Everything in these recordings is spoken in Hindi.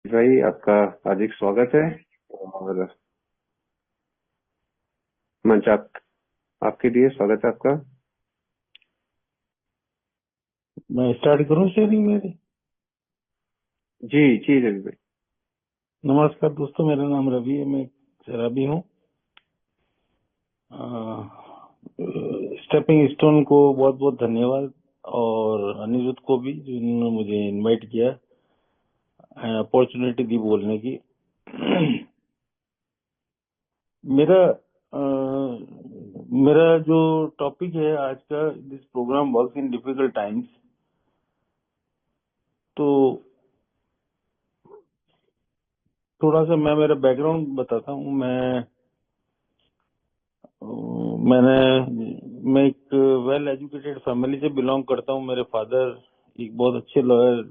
भाई, आपका हार्दिक स्वागत है। और मंच आपके लिए स्वागत है आपका। मैं स्टार्ट करूं शेयरिंग मेरी। जी जी रवि भाई। नमस्कार दोस्तों, मेरा नाम रवि है, मैं शराबी हूँ। स्टेपिंग स्टोन को बहुत बहुत धन्यवाद, और अनिरुद्ध को भी जिन्होंने मुझे इनवाइट किया, अपॉर्चुनिटी दी बोलने की। मेरा अ, मेरा जो टॉपिक है आज का, this programme works in difficult times. तो थोड़ा सा मैं मेरा बैकग्राउंड बताता हूँ। मैं एक वेल एजुकेटेड फैमिली से बिलोंग करता हूँ। मेरे फादर एक बहुत अच्छे लॉयर,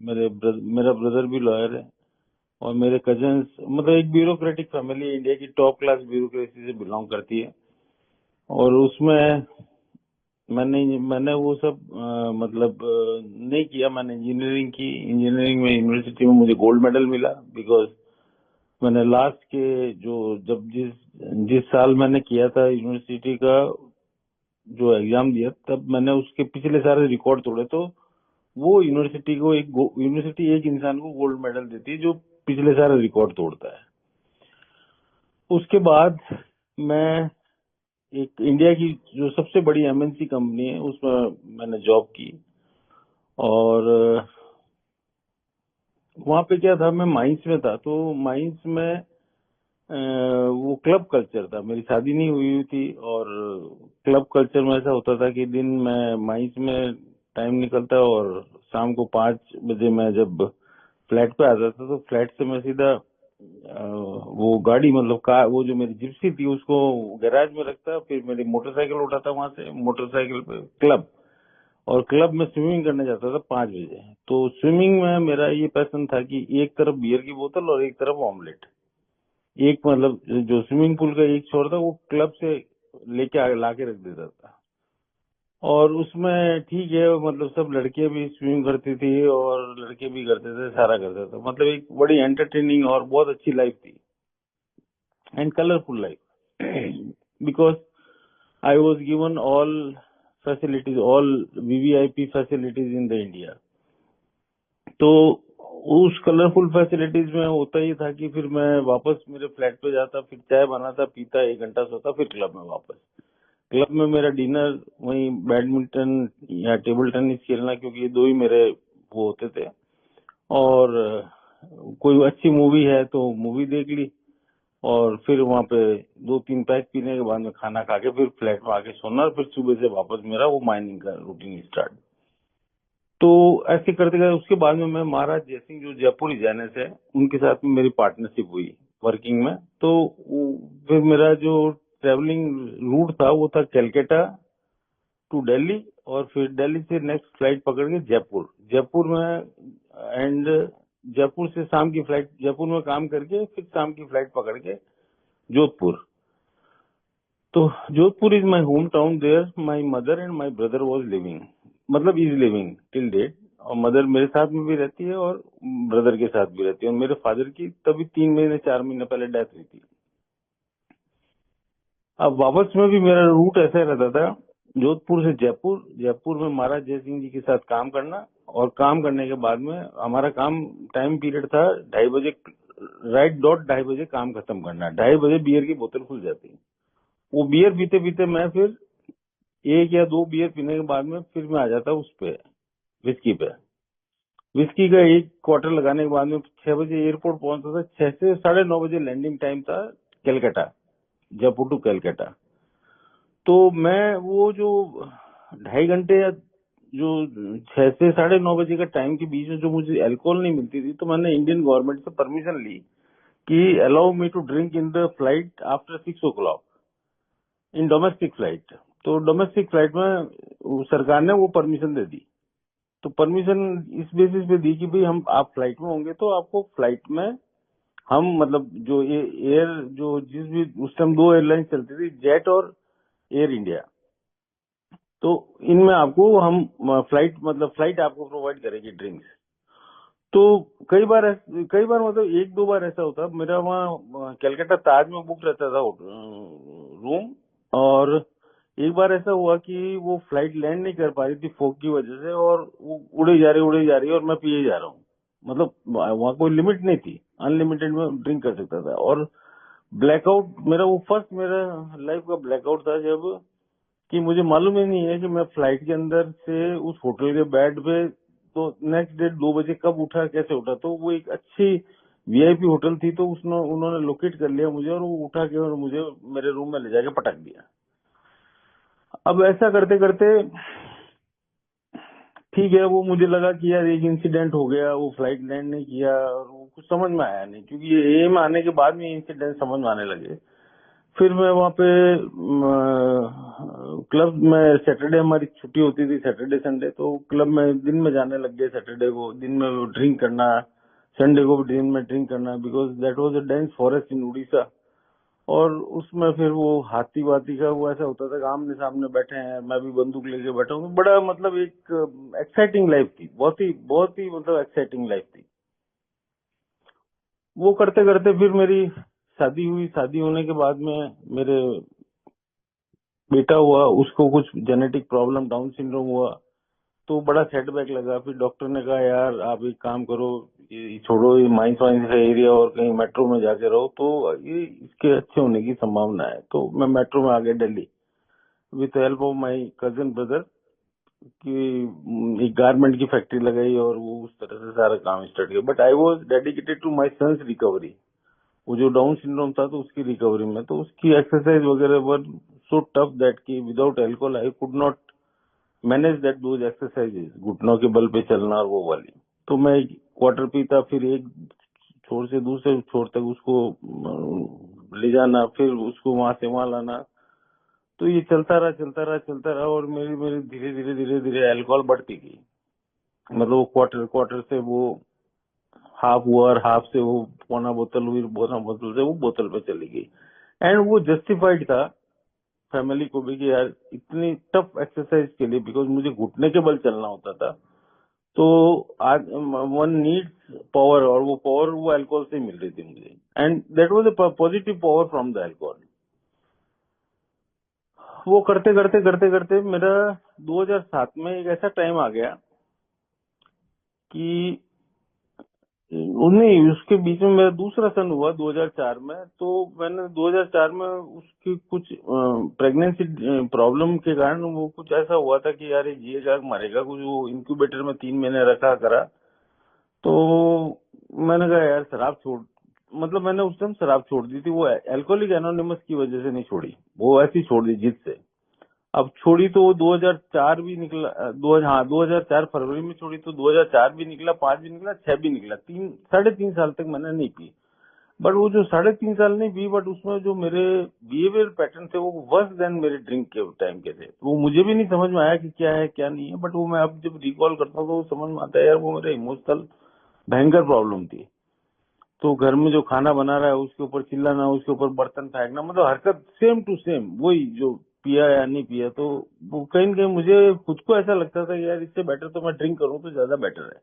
मेरा ब्रदर भी लॉयर है, और मेरे कजन्स, मतलब एक ब्यूरोक्रेटिक फैमिली, इंडिया की टॉप क्लास ब्यूरोक्रेसी से बिलोंग करती है। और उसमें मैंने वो सब नहीं किया। मैंने इंजीनियरिंग की। इंजीनियरिंग में यूनिवर्सिटी में मुझे गोल्ड मेडल मिला, बिकॉज मैंने लास्ट के जो जब जिस जिस साल मैंने किया था यूनिवर्सिटी का जो एग्जाम दिया, तब मैंने उसके पिछले सारे रिकॉर्ड तोड़े। तो वो यूनिवर्सिटी एक इंसान को गोल्ड मेडल देती है जो पिछले सारे रिकॉर्ड तोड़ता है। उसके बाद मैं एक इंडिया की जो सबसे बड़ी एमएनसी कंपनी है उसमें मैंने जॉब की। और वहां पे क्या था, मैं माइंस में था। तो माइंस में वो क्लब कल्चर था। मेरी शादी नहीं हुई थी, और क्लब कल्चर में ऐसा होता था कि दिन में माइंस में टाइम निकलता, और शाम को 5 बजे मैं जब फ्लैट पे आता था, तो फ्लैट से मैं सीधा वो गाड़ी, मतलब कार, वो जो मेरी जिप्सी थी उसको गैराज में रखता, फिर मेरी मोटरसाइकिल उठाता वहां से, मोटरसाइकिल पे क्लब, और क्लब में स्विमिंग करने जाता था 5 बजे। तो स्विमिंग में मेरा ये पैशन था कि एक तरफ बियर की बोतल और एक तरफ ऑमलेट। एक, मतलब जो स्विमिंग पूल का एक छोर था वो क्लब से लेके ला के रख देता था। और उसमें ठीक है, मतलब सब लड़कियां भी स्विमिंग करती थी और लड़के भी करते थे, सारा करता था। मतलब एक बड़ी एंटरटेनिंग और बहुत अच्छी लाइफ थी, and colourful life, because I was given all facilities, all VVIP facilities in the India. तो उस कलरफुल फैसिलिटीज में होता ही था कि फिर मैं वापस मेरे फ्लैट पे जाता, फिर चाय बनाता पीता, 1 घंटा सोता, फिर क्लब में वापस। क्लब में मेरा डिनर, वहीं बैडमिंटन या टेबल टेनिस खेलना, क्योंकि ये दो ही मेरे वो होते थे। और कोई अच्छी मूवी है तो मूवी देख ली, और फिर वहां पे 2-3 पैक पीने के बाद में खाना खा के फिर फ्लैट में आके सोना, और फिर सुबह से वापस मेरा वो माइनिंग का रूटीन स्टार्ट। तो ऐसे करते करते उसके बाद में मैं महाराज जयसिंह जो जयपुर डिजाइनर्स है उनके साथ में मेरी पार्टनरशिप हुई वर्किंग में। तो फिर मेरा जो ट्रेवलिंग रूट था वो था कैलकाटा टू दिल्ली, और फिर दिल्ली से नेक्स्ट फ्लाइट पकड़ के जयपुर। जयपुर में एंड जयपुर से शाम की फ्लाइट, जयपुर में काम करके फिर शाम की फ्लाइट पकड़ के जोधपुर। तो Jodhpur is my home town. There my mother and my brother was living, मतलब इज लिविंग टिल डेट। और मदर मेरे साथ में भी रहती है और ब्रदर के साथ भी रहती है। और मेरे फादर की तभी 3 महीने 4 महीने पहले डेथ हुई थी। अब वापस में भी मेरा रूट ऐसा रहता था, जोधपुर से जयपुर, जयपुर में महाराज जयसिंह जी के साथ काम करना, और काम करने के बाद में हमारा काम टाइम पीरियड था 2:30 बजे, राइट डॉट 2:30 बजे काम खत्म करना। 2:30 बजे बियर की बोतल खुल जाती। वो बियर पीते पीते मैं फिर 1 या 2 बियर पीने के बाद में फिर मैं आ जाता उस पे, विस्की पे। विस्की का एक क्वार्टर लगाने के बाद में 6 बजे एयरपोर्ट पहुंचता था। 6 से 9:30 बजे लैंडिंग टाइम था कलकत्ता, जयपुर टू कलकत्ता। तो मैं वो जो 2.5 घंटे या जो 6 से 9:30 का टाइम के बीच में जो मुझे अल्कोहल नहीं मिलती थी, तो मैंने इंडियन गवर्नमेंट से परमिशन ली कि allow me to drink in the flight after 6 o'clock in domestic flight. तो डोमेस्टिक फ्लाइट में सरकार ने वो परमिशन दे दी। तो परमिशन इस बेसिस पे दी कि भाई हम, आप फ्लाइट में होंगे तो आपको फ्लाइट में हम, मतलब जो एयर, जो जिस भी उस टाइम 2 एयरलाइन चलती थी, जेट और एयर इंडिया, तो इनमें आपको हम फ्लाइट, मतलब फ्लाइट आपको प्रोवाइड करेगी ड्रिंक्स। तो कई बार मतलब एक दो बार ऐसा होता, मेरा वहाँ कलकत्ता ताज में बुक रहता था रूम। और एक बार ऐसा हुआ कि वो फ्लाइट लैंड नहीं कर पा रही थी फॉग की वजह से, और वो उड़े जा रही और मैं पिए जा रहा हूँ। मतलब वहाँ कोई लिमिट नहीं थी, अनलिमिटेड में ड्रिंक कर सकता था। और ब्लैकआउट मेरा वो फर्स्ट मेरा लाइफ का ब्लैकआउट था, जब कि मुझे मालूम ही नहीं है कि मैं फ्लाइट के अंदर से उस होटल के बेड पे तो नेक्स्ट डे 2 बजे कब उठा, कैसे उठा। तो वो एक अच्छी वीआईपी होटल थी, तो उसने उन्होंने लोकेट कर लिया मुझे, और वो उठा के और मुझे मेरे रूम में ले जाके पटक दिया। अब ऐसा करते करते ठीक है, वो मुझे लगा कि यार एक इंसिडेंट हो गया, वो फ्लाइट लैंड नहीं किया, और वो कुछ समझ में आया नहीं, क्योंकि ये एम आने के बाद में इंसिडेंट समझ में आने लगे। फिर मैं वहाँ पे क्लब में सैटरडे हमारी छुट्टी होती थी, सैटरडे संडे, तो क्लब में दिन में जाने लग गए। सैटरडे को दिन में ड्रिंक करना, संडे को भी दिन में ड्रिंक करना, because that was a dense forest इन उड़ीसा। और उसमें फिर वो हाथी वाथी का वो ऐसा होता था कि आमने सामने बैठे हैं, मैं भी बंदूक लेके बैठा हूँ। बड़ा मतलब एक एक्साइटिंग लाइफ थी, बहुत ही मतलब एक्साइटिंग लाइफ थी। वो करते करते फिर मेरी शादी हुई। शादी होने के बाद में मेरे बेटा हुआ, उसको कुछ जेनेटिक प्रॉब्लम, डाउन सिंड्रोम हुआ, तो बड़ा सेटबैक लगा। फिर डॉक्टर ने कहा यार आप एक काम करो, ये छोड़ो, ये माइंस वाइंस का एरिया और कहीं मेट्रो में जाके रहो, तो ये इसके अच्छे होने की संभावना है। तो मैं मेट्रो में आ गया Delhi, with help of my cousin brother, कि एक गारमेंट की फैक्ट्री लगाई और वो उस तरह से सारा काम स्टार्ट किया। But I was dedicated to my son's recovery. वो जो डाउन सिंड्रोम था तो उसकी रिकवरी में, तो उसकी एक्सरसाइज वगैरह वर सो टफ दैट कि without alcohol I could not manage that those exercises, घुटनों के बल पे चलना और वो वाली। तो मैं क्वार्टर पीता, फिर एक छोर से दूसरे छोर तक उसको ले जाना, फिर उसको वहां से वहां लाना। तो ये चलता रहा, और मेरी मेरी धीरे धीरे अल्कोहल बढ़ती गई। मतलब वो क्वार्टर क्वार्टर से वो हाफ हुआ, और हाफ से वो पौना बोतल हुई, पौना बोतल से वो बोतल पे चली गई। एंड वो जस्टिफाइड था फैमिली को भी कि यार इतनी टफ एक्सरसाइज के लिए, बिकॉज मुझे घुटने के बल चलना होता था। तो आज वन नीड्स पावर, और वो पावर वो अल्कोहल से मिल रही थी मुझे। And that was a positive power from the alcohol. वो करते करते मेरा 2007 में एक ऐसा टाइम आ गया कि नहीं, उसके बीच में मेरा दूसरा सन हुआ 2004 में। तो मैंने 2004 में उसकी कुछ प्रेगनेंसी प्रॉब्लम के कारण वो कुछ ऐसा हुआ था कि यार ये जिएगा मरेगा, कुछ वो इंक्यूबेटर में 3 महीने रखा करा। तो मैंने कहा यार शराब छोड़, मतलब मैंने उस टाइम शराब छोड़ दी थी। वो एल्कोहलिक एनोनिमस की वजह से नहीं छोड़ी, वो ऐसी छोड़ दी जिद से। अब छोड़ी तो वो 2004 भी निकला, 2004 फरवरी में छोड़ी, तो 2004 भी निकला, 5 भी निकला, 6 भी निकला, 3 साढ़े 3 साल तक मैंने नहीं पी। बट वो जो 3.5 साल नहीं पी, बट उसमें जो मेरे बिहेवियर पैटर्न थे वो वर्स देन मेरे ड्रिंक के टाइम के थे। वो मुझे भी नहीं समझ में आया कि क्या है क्या नहीं है, बट वो मैं अब जब रिकॉल करता हूँ तो वो समझ में आता है यार, वो मेरे इमोशनल भयंकर प्रॉब्लम थी। तो घर में जो खाना बना रहा है उसके ऊपर चिल्लाना, उसके ऊपर बर्तन फेंकना, मतलब हरकत सेम टू सेम वही, जो पिया या नहीं पिया। तो वो कहीं न कहीं मुझे खुद को ऐसा लगता था कि यार इससे बेटर तो मैं ड्रिंक करूं तो ज्यादा बेटर है।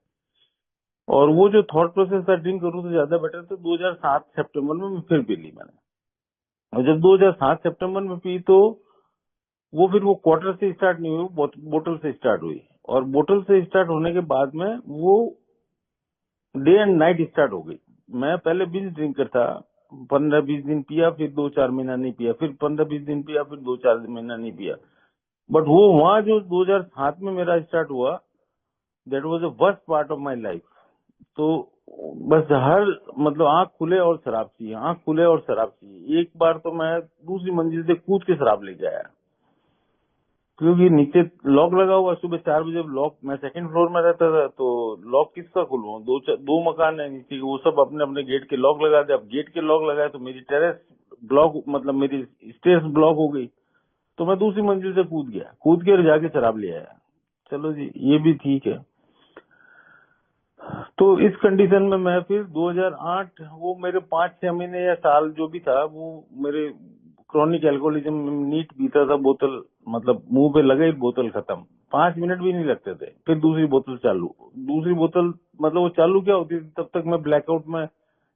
और वो जो थॉट प्रोसेस था ड्रिंक करूं तो ज्यादा बेटर, तो 2007 सितंबर में मैं फिर पी ली मैंने। और जब 2007 सितंबर में पी, तो वो फिर वो क्वार्टर से स्टार्ट नहीं हुई, बोतल से स्टार्ट हुई। और बोतल से स्टार्ट होने के बाद में वो डे एंड नाइट स्टार्ट हो गई। मैं पहले बिंज ड्रिंकर था, 15-20 दिन पिया, फिर 2-4 महीना नहीं पिया, फिर 15-20 दिन पिया, फिर 2-4 महीना नहीं पिया। बट वो वहां जो 2007 में मेरा स्टार्ट हुआ, that was the worst part of my life. तो बस हर मतलब आंख खुले और शराब चाहिए, आंख खुले और शराब चाहिए। एक बार तो मैं दूसरी मंजिल से कूद के शराब लेके आया, क्योंकि नीचे लॉक लगा हुआ। सुबह 4 बजे लॉक, मैं सेकंड फ्लोर में रहता था, तो लॉक किसका खुलवाऊं? दो मकान है नीचे, वो सब अपने अपने गेट के लॉक लगा दे। अब गेट के लॉक लगाए तो मेरी टेरेस ब्लॉक, मतलब मेरी स्टेयर्स ब्लॉक हो गई। तो मैं दूसरी मंजिल से कूद गया, कूद के जाके शराब ले आया। चलो जी, ये भी ठीक है। तो इस कंडीशन में मैं फिर 2008, वो मेरे 5-6 महीने या साल जो भी था, वो मेरे क्रॉनिक एल्कोहलिज्म, नीट पीता था बोतल, मतलब मुंह पे लगे बोतल खत्म, 5 मिनट भी नहीं लगते थे, फिर दूसरी बोतल चालू, दूसरी बोतल, मतलब वो चालू क्या होती थी तब तक मैं ब्लैकआउट में,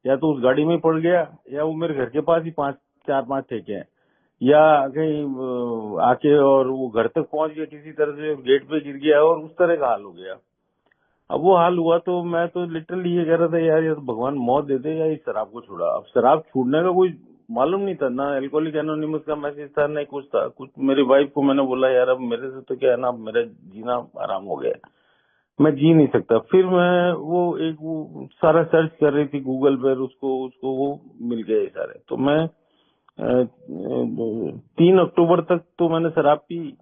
या तो उस गाड़ी में पड़ गया, या वो मेरे घर के पास ही 4-5 ठेके हैं, या कहीं आके और वो घर तक पहुंच गया किसी तरह से, गेट पे गिर गया और उस तरह का हाल हो गया। अब वो हाल हुआ तो मैं तो लिटरली ये कह रहा था यार, ये तो भगवान मौत दे दे या इस शराब को छुड़ा। अब शराब छूटने का कोई मालूम नहीं था, ना एल्कोहलिक एनोनिमस का मैसेज था, नहीं कुछ था कुछ। मेरी वाइफ को मैंने बोला यार अब मेरे से तो क्या है ना, अब मेरा जीना आराम हो गया, मैं जी नहीं सकता। फिर मैं वो सारा सर्च कर रही थी गूगल पर, उसको उसको वो मिल गया ये सारे। तो मैं 3 अक्टूबर तक तो मैंने शराब पी,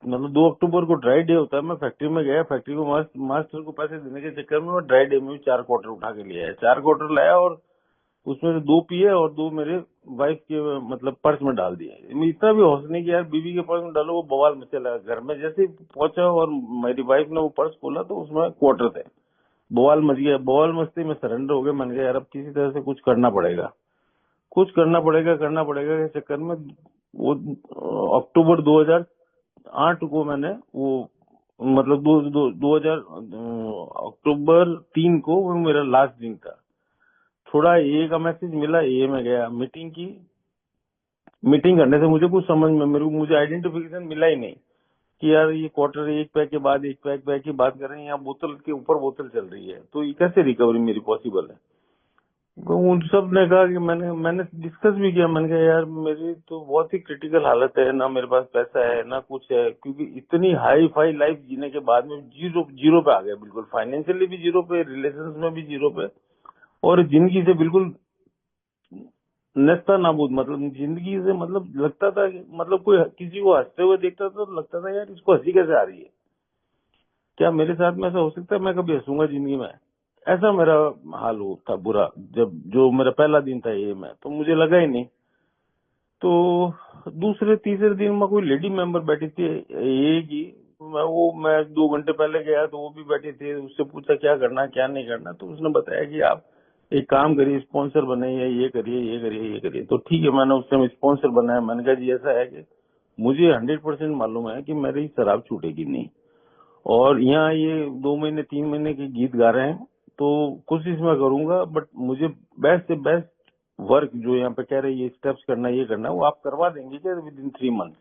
मतलब 2 अक्टूबर को ड्राई डे होता है, मैं फैक्ट्री में गया, फैक्ट्री को मास्टर को पैसे देने के चक्कर में मैं ड्राई डे में भी 4 क्वार्टर उठा के ले आया, 4 क्वार्टर लाया और उसमें से 2 पिए और 2 मेरे वाइफ के मतलब पर्स में डाल दिए। मैं इतना भी होश नहीं कि यार बीवी के पर्स में डालो, वो बवाल मचा लगा घर में। जैसे ही पहुंचा और मेरी वाइफ ने वो पर्स खोला तो उसमें क्वार्टर थे, बवाल मच गया। बवाल मचते ही मैं सरेंडर हो गया, मैंने कहा यार अब किसी तरह से कुछ करना पड़ेगा, कुछ करना पड़ेगा के चक्कर में वो अक्टूबर 2008 को मैंने वो, मतलब 2003 को वो मेरा लास्ट दिन था। थोड़ा ए का मैसेज मिला, ए में गया, मीटिंग की। मीटिंग करने से मुझे कुछ समझ में, मुझे आइडेंटिफिकेशन मिला ही नहीं कि यार ये क्वार्टर एक पैक के बाद एक पैक की बात कर रहे हैं, यहाँ बोतल के ऊपर बोतल चल रही है, तो ये कैसे रिकवरी मेरी पॉसिबल है। तो उन सब ने कहा कि मैंने डिस्कस भी किया, मैंने कहा यार मेरी तो बहुत ही क्रिटिकल हालत है ना, मेरे पास पैसा है ना कुछ है, क्योंकि इतनी हाई फाई लाइफ जीने के बाद में जीरो जीरो पे आ गया, बिल्कुल फाइनेंशियली भी जीरो पे, रिलेशंस में भी जीरो पे, और जिंदगी से बिल्कुल नेस्ता नाबूद। मतलब जिंदगी से मतलब लगता था कि मतलब कोई किसी को हंसते हुए देखता था तो लगता था यार इसको हंसी कैसे आ रही है, क्या मेरे साथ में ऐसा हो सकता है, मैं कभी हंसूंगा जिंदगी में। ऐसा मेरा हाल हो था बुरा, जब जो मेरा पहला दिन था ये में, तो मुझे लगा ही नहीं। तो दूसरे तीसरे दिन में कोई लेडी मेंबर बैठी थी ये की, मैं 2 घंटे पहले गया तो वो भी बैठी थी, उससे पूछा क्या करना क्या नहीं करना, तो उसने बताया कि आप एक काम करिए, स्पॉन्सर बनाइए, ये करिए ये करिए ये करिए। तो ठीक है, मैंने उस टाइम स्पॉन्सर बनाया। मैंने कहा जी ऐसा है कि मुझे 100% मालूम है कि मेरी शराब छूटेगी नहीं, और यहाँ ये 2 महीने 3 महीने के गीत गा रहे हैं, तो कोशिश मैं करूंगा, बट मुझे बेस्ट से बेस्ट वर्क जो यहाँ पे कह रहे हैं ये स्टेप्स करना ये करना, वो आप करवा देंगे क्या विद इन 3 मंथ।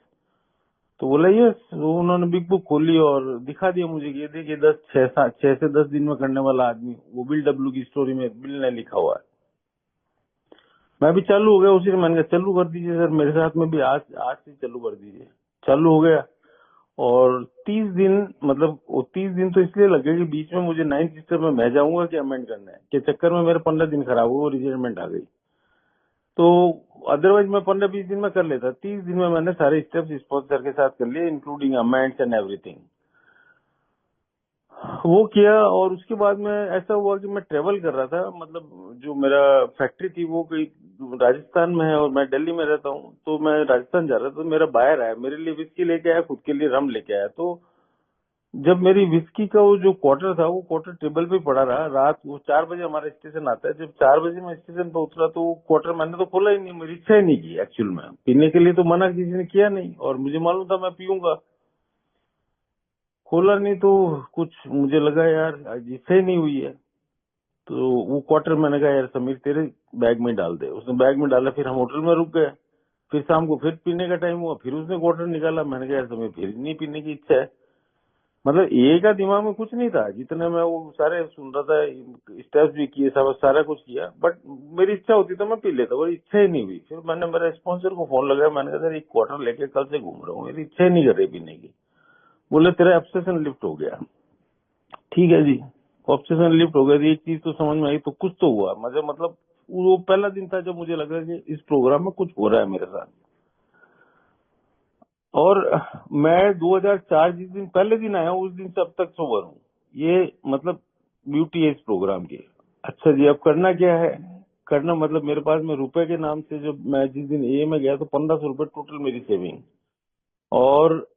तो बोला ये, तो उन्होंने बिग बुक खोली और दिखा दिया मुझे कि ये देखिए 6 से 10 दिन में करने वाला आदमी, वो बिल डब्ल्यू की स्टोरी में बिल ने लिखा हुआ है। मैं भी चालू हो गया उसी ने, मैंने कहा चालू कर दीजिए सर, मेरे साथ में भी आज आज से चालू कर दीजिए। चालू हो गया, और 30 दिन, मतलब वो 30 दिन तो इसलिए लगे कि बीच में मुझे 9th स्टेप में मैं जाऊंगा कि अमेंड करना है के चक्कर में मेरे 15 दिन खराब हुए, रिजल्टमेंट आ गई। तो अदरवाइज मैं 15-20 दिन में कर लेता, 30 दिन में मैंने सारे स्टेप्स स्पॉन्सर के साथ कर लिए, इंक्लूडिंग अमेंड्स एंड एवरीथिंग, वो किया। और उसके बाद में ऐसा हुआ कि मैं ट्रेवल कर रहा था, मतलब जो मेरा फैक्ट्री थी वो कोई राजस्थान में है और मैं दिल्ली में रहता हूँ, तो मैं राजस्थान जा रहा था, तो मेरा बायर आया, मेरे लिए विस्की लेके आया, खुद के लिए रम लेके आया। तो जब मेरी विस्की का वो जो क्वार्टर था, वो क्वार्टर टेबल पे पड़ा रहा रात, वो 4 बजे हमारा स्टेशन आता है, जब 4 बजे मैं स्टेशन पे उतरा तो वो क्वार्टर मैंने तो खोला ही नहीं, मेरी इच्छा ही नहीं की एक्चुअल में पीने के लिए, तो मना किसी ने किया नहीं, और मुझे मालूम था मैं पीऊंगा। खोला नहीं तो कुछ मुझे लगा यार आज इच्छा ही नहीं हुई है, तो वो क्वार्टर मैंने कहा यार समीर तेरे बैग में डाल दे, उसने बैग में डाला। फिर हम होटल में रुक गए, फिर शाम को फिर पीने का टाइम हुआ, फिर उसने क्वार्टर निकाला, मैंने कहा यार समीर फिर नहीं पीने की इच्छा है। मतलब ये का दिमाग में कुछ नहीं था, जितने मैं वो सारे सुन रहा था, स्टेप्स भी किए, सब सारा कुछ किया, बट मेरी इच्छा होती तो मैं पी लेता, और इच्छा ही नहीं हुई। फिर मैंने मेरे स्पॉन्सर को फोन लगाया, मैंने कहा सर एक क्वार्टर लेके कल से घूम रहा हूँ, मेरी इच्छा ही नहीं कर रही पीने की। बोले तेरा ऑब्सेशन लिफ्ट हो गया। ठीक है जी, ऑब्सेशन लिफ्ट हो गया, एक चीज तो समझ में आई, तो कुछ तो हुआ मुझे, मतलब वो पहला दिन था जब मुझे लगा कि इस प्रोग्राम में कुछ हो रहा है मेरे साथ। और मैं 2004 जिस दिन पहले दिन आया हूँ उस दिन से अब तक सोबर हूँ, ये मतलब ब्यूटी है इस प्रोग्राम की। अच्छा जी, अब करना क्या है, करना मतलब मेरे पास में रुपए के नाम से, जब मैं जिस दिन ए में गया तो 1500 रुपए टोटल मेरी सेविंग, और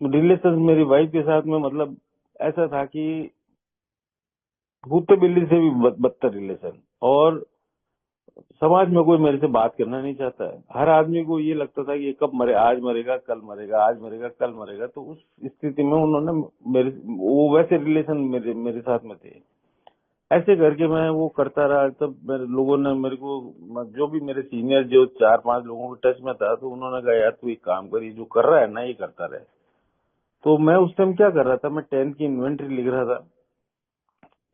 रिलेशन मेरी वाइफ के साथ में, मतलब ऐसा था कि कुत्ते बिल्ली से भी बदतर रिलेशन, और समाज में कोई मेरे से बात करना नहीं चाहता है। हर आदमी को ये लगता था कि ये कब मरे, आज मरेगा कल मरेगा, आज मरेगा कल मरेगा। तो उस स्थिति में उन्होंने मेरे वो वैसे रिलेशन मेरे साथ में थे। ऐसे करके मैं वो करता रहा। तब मेरे लोगों ने मेरे को, जो भी मेरे सीनियर जो 4-5 लोगों के टच में था, तो उन्होंने कहा यार तू एक काम कर, ये जो कर रहा है ना ये करता रहे। तो मैं उस टाइम क्या कर रहा था, मैं 10th की इन्वेंट्री लिख रहा था,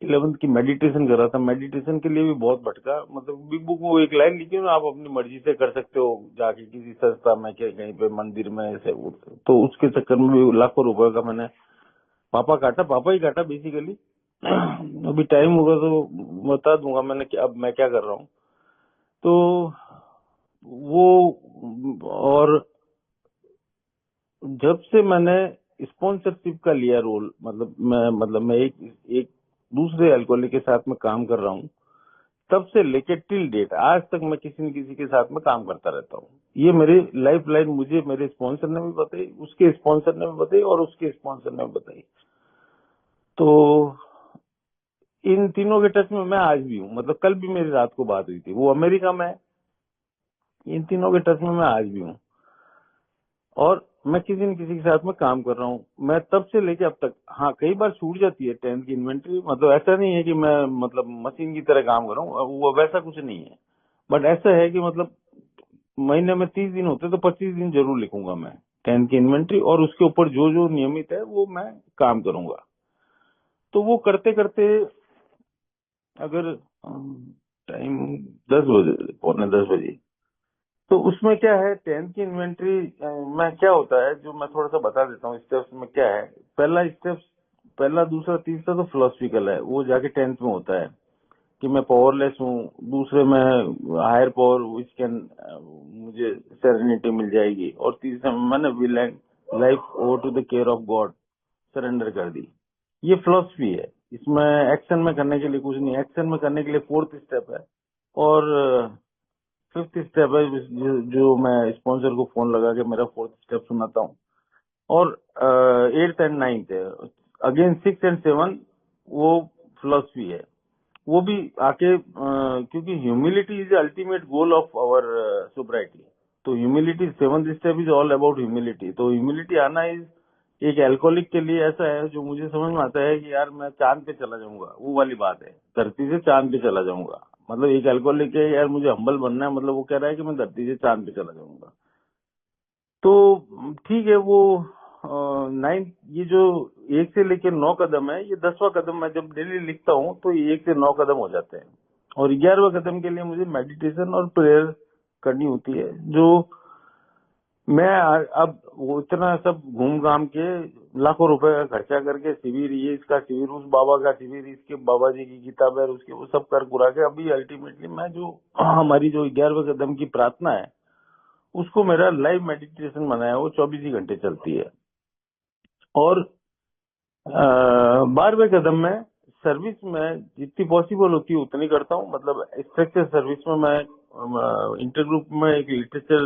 11th की मेडिटेशन कर रहा था। मेडिटेशन के लिए भी बहुत भटका, मतलब बिग बुक में वो एक लाइन लिखी है ना, आप अपनी मर्जी से कर सकते हो जाके किसी संस्था में, कहीं पे मंदिर में, ऐसे तो उसके चक्कर में भी लाखों रुपए का मैंने पापा ही काटा बेसिकली। अभी टाइम होगा तो बता दूंगा मैंने अब मैं क्या कर रहा हूँ। तो वो, और जब से मैंने स्पॉन्सरशिप का लिया रोल, मतलब मैं एक एक दूसरे अल्कोहलिक के साथ में काम कर रहा हूँ, तब से लेके टिल डेट आज तक मैं किसी न किसी के साथ में काम करता रहता हूँ। ये मेरी लाइफ लाइन मुझे मेरे स्पॉन्सर ने भी बताई, उसके स्पॉन्सर ने भी बताई, और उसके स्पॉन्सर ने भी बताई। तो इन तीनों के टच में मैं आज भी हूँ। मतलब कल भी मेरी रात को बात हुई थी, वो अमेरिका में है। इन तीनों के टच में मैं आज भी हूँ, और मैं किसी न किसी के साथ में काम कर रहा हूँ। मैं तब से लेके अब तक, हाँ कई बार छूट जाती है 10th की इन्वेंट्री, मतलब ऐसा नहीं है कि मैं मतलब मशीन की तरह काम कर रहा हूँ, वो वैसा कुछ नहीं है। बट ऐसा है कि मतलब महीने में 30 दिन होते तो 25 दिन जरूर लिखूंगा मैं 10th की इन्वेंट्री, और उसके ऊपर जो जो नियमित है वो मैं काम करूंगा। तो वो करते करते, अगर टाइम 10 बजे, पौने 10 बजे, तो उसमें क्या है 10th की इन्वेंट्री में क्या होता है, जो मैं थोड़ा सा बता देता हूँ स्टेप्स में क्या है। पहला स्टेप, पहला दूसरा तीसरा तो फिलोसफिकल है, वो जाके 10th में होता है कि मैं पावरलेस हूँ। दूसरे में हायर पावर विच कैन, मुझे सेरेनिटी मिल जाएगी। और तीसरे में मैंने will and life over to the care of God surrender कर दी। ये फिलोसफी है, इसमें एक्शन में करने के लिए कुछ नहीं। एक्शन में करने के लिए फोर्थ स्टेप है, और फिफ्थ स्टेप है जो मैं स्पॉन्सर को फोन लगा के मेरा फोर्थ स्टेप सुनाता हूँ। और 8th एंड 9th है। अगेन 6 एंड 7 वो फिलोसफी है। वो भी आके क्योंकि humility is ultimate goal of our sobriety. तो humility, 7th step is all about humility. तो ह्यूमिलिटी आना इज, एक अल्कोहलिक के लिए ऐसा है जो मुझे समझ में आता है कि यार मैं चांद पे चला जाऊंगा, वो वाली बात है, धरती से चांद पे चला जाऊंगा। मतलब एक अल्कोहलिक है यार मुझे हम्बल बनना है, मतलब वो कह रहा है कि मैं धरती से चांद पे चला जाऊंगा। तो ठीक है, वो 9, ये जो 1 से लेके 9 कदम है, ये 10वां कदम मैं जब डेली लिखता हूँ तो ये 1 से 9 कदम हो जाते हैं। और 11वें कदम के लिए मुझे मेडिटेशन और प्रेयर करनी होती है, जो मैं अब वो इतना सब घूम घाम के लाखों रुपए का खर्चा करके, शिविर, ये इसका शिविर, उस बाबा का शिविर, इसके बाबा जी की किताब है, उसके वो सब कर कुरा के अभी अल्टीमेटली मैं जो हमारी जो 11वें कदम की प्रार्थना है, उसको मेरा लाइव मेडिटेशन बनाया, वो 24 ही घंटे चलती है। और 12वें कदम में सर्विस में जितनी पॉसिबल होती है उतनी करता हूँ। मतलब स्ट्रक्चर सर्विस में मैं इंटरग्रुप में एक लिटरेचर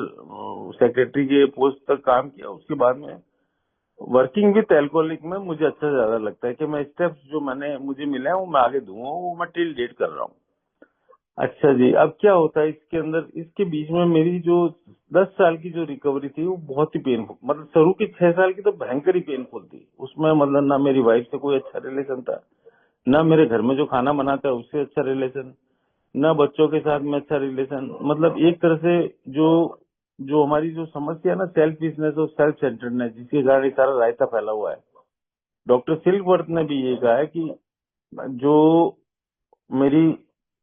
सेक्रेटरी के पोस्ट तक काम किया। उसके बाद में वर्किंग विथ एल्कोहलिक में मुझे अच्छा ज्यादा लगता है कि मैं स्टेप्स जो मुझे मिले हैं वो मैं आगे दूंगा, वो मैं टिल डेट कर रहा हूँ। अच्छा जी, अब क्या होता है इसके अंदर, इसके बीच में मेरी जो 10 साल की जो रिकवरी थी वो बहुत ही पेनफुल, मतलब शुरू की 6 साल की तो भयंकर ही पेनफुल थी। उसमें मतलब ना मेरी वाइफ से कोई अच्छा रिलेशन था, ना मेरे घर में जो खाना बनाता है उससे अच्छा रिलेशन, ना बच्चों के साथ में अच्छा रिलेशन। मतलब एक तरह से जो जो हमारी जो समस्या है ना, सेल्फिशनेस और सेल्फ सेंटर्डनेस, जिसके कारण ये सारा रायता फैला हुआ है। डॉक्टर सिल्कवर्थ ने भी ये कहा है कि जो मेरी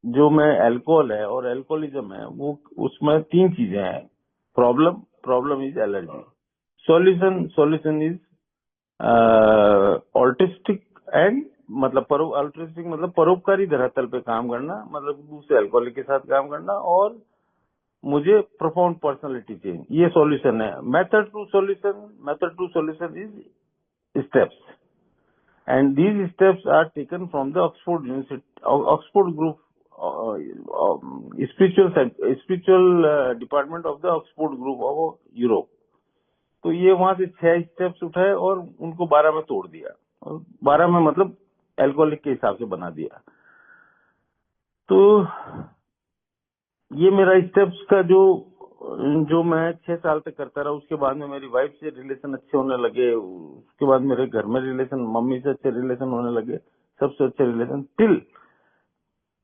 जो मैं अल्कोहल है और अल्कोहलिज्म है, वो उसमें 3 चीजें हैं। Problem, problem is allergy, solution is altruistic and, मतलब अल्ट्रिस्टिक मतलब परोपकारी धरातल पे काम करना, मतलब दूसरे अल्कोहलिक के साथ काम करना, और मुझे प्रोफाउंड पर्सनालिटी चेंज, ये सॉल्यूशन है। Method to solution is steps, and these steps are taken from the Oxford University, Oxford Group, spiritual department of the Oxford Group of Europe। तो ये वहां से 6 स्टेप्स उठाए और उनको 12 में तोड़ दिया, और 12 में मतलब अल्कोहलिक के हिसाब से बना दिया। तो ये मेरा स्टेप्स का जो जो मैं 6 साल तक करता रहा, उसके बाद में मेरी वाइफ से रिलेशन अच्छे होने लगे, उसके बाद मेरे घर में रिलेशन, मम्मी से अच्छे रिलेशन होने लगे, सबसे अच्छे रिलेशन टिल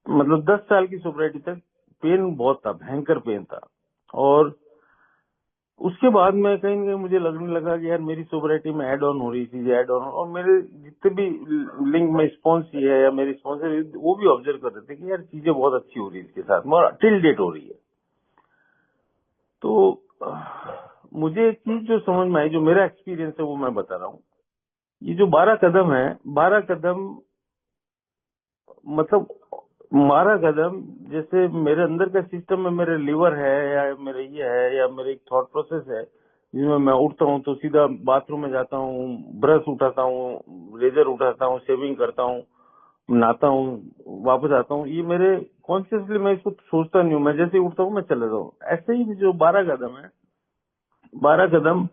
मतलब 10 साल की सोब्रिटी तक पेन बहुत था, भयंकर पेन था। और उसके बाद में कहीं ना कहीं मुझे लगने लगा कि यार मेरी सोब्रिटी में ऐड ऑन हो रही चीजें, ऐड ऑन, और मेरे जितने भी लिंक में स्पॉन्स है या मेरी स्पॉन्सर, वो भी ऑब्जर्व कर रहे थे कि यार चीजें बहुत अच्छी हो रही है इसके साथ, और टिल डेट हो रही है। तो मुझे एक चीज जो समझ में आई, जो मेरा एक्सपीरियंस है वो मैं बता रहा हूँ। ये जो 12 कदम है, 12 कदम मतलब 12 कदम, जैसे मेरे अंदर का सिस्टम में मेरे लीवर है या मेरे ये है या मेरे एक थॉट प्रोसेस है, जिसमें मैं उठता हूँ तो सीधा बाथरूम में जाता हूँ, ब्रश उठाता हूँ, रेजर उठाता हूँ, शेविंग करता हूँ, नहाता हूँ, वापस आता हूँ। ये मेरे कॉन्शियसली मैं इसको सोचता नहीं हूँ, मैं जैसे ही उठता हूँ मैं चले जाता हूँ। ऐसे ही जो 12 कदम है, 12 कदम।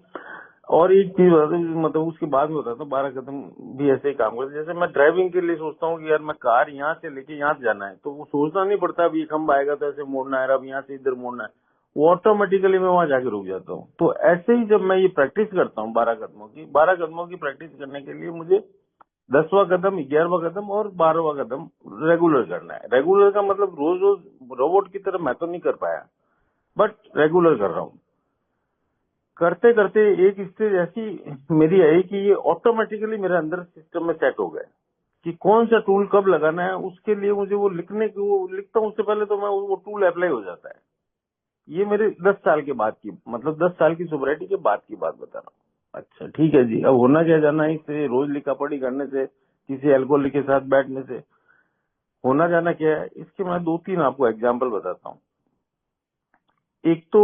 और एक चीज बताता हूँ, मतलब उसके बाद में बताता हूँ, 12 कदम भी ऐसे ही काम करते हैं। जैसे मैं ड्राइविंग के लिए सोचता हूँ कि यार मैं कार यहाँ से लेके यहाँ जाना है, तो वो सोचना नहीं पड़ता अब ये खंबा आएगा तो ऐसे मोड़ना है, अब यहाँ से इधर मोड़ना है, वो ऑटोमेटिकली मैं वहां जाके रुक जाता हूँ। तो ऐसे ही जब मैं ये प्रैक्टिस करता हूँ 12 कदमों की, 12 कदमों की प्रैक्टिस करने के लिए मुझे 10वां कदम, 11वां कदम और 12वां कदम रेगुलर करना है। रेगुलर का मतलब रोज रोज रोबोट की तरह मैं तो नहीं कर पाया, बट रेगुलर कर रहा हूँ। करते करते एक स्टेज ऐसी मेरी आई कि ये ऑटोमेटिकली मेरे अंदर सिस्टम में सेट हो गया कि कौन सा टूल कब लगाना है। उसके लिए मुझे वो लिखने की, वो लिखता हूँ उससे पहले तो मैं वो टूल अप्लाई हो जाता है। ये मेरे 10 साल के बाद की, मतलब 10 साल की सोब्रिटी के बाद की बात बता रहा हूँ। अच्छा ठीक है जी, अब होना क्या जाना है इससे, रोज लिखा पढ़ी करने से, किसी अल्कोहलिक के साथ बैठने से होना जाना क्या है, इसके मैं 2-3 आपको एग्जाम्पल बताता हूँ। एक तो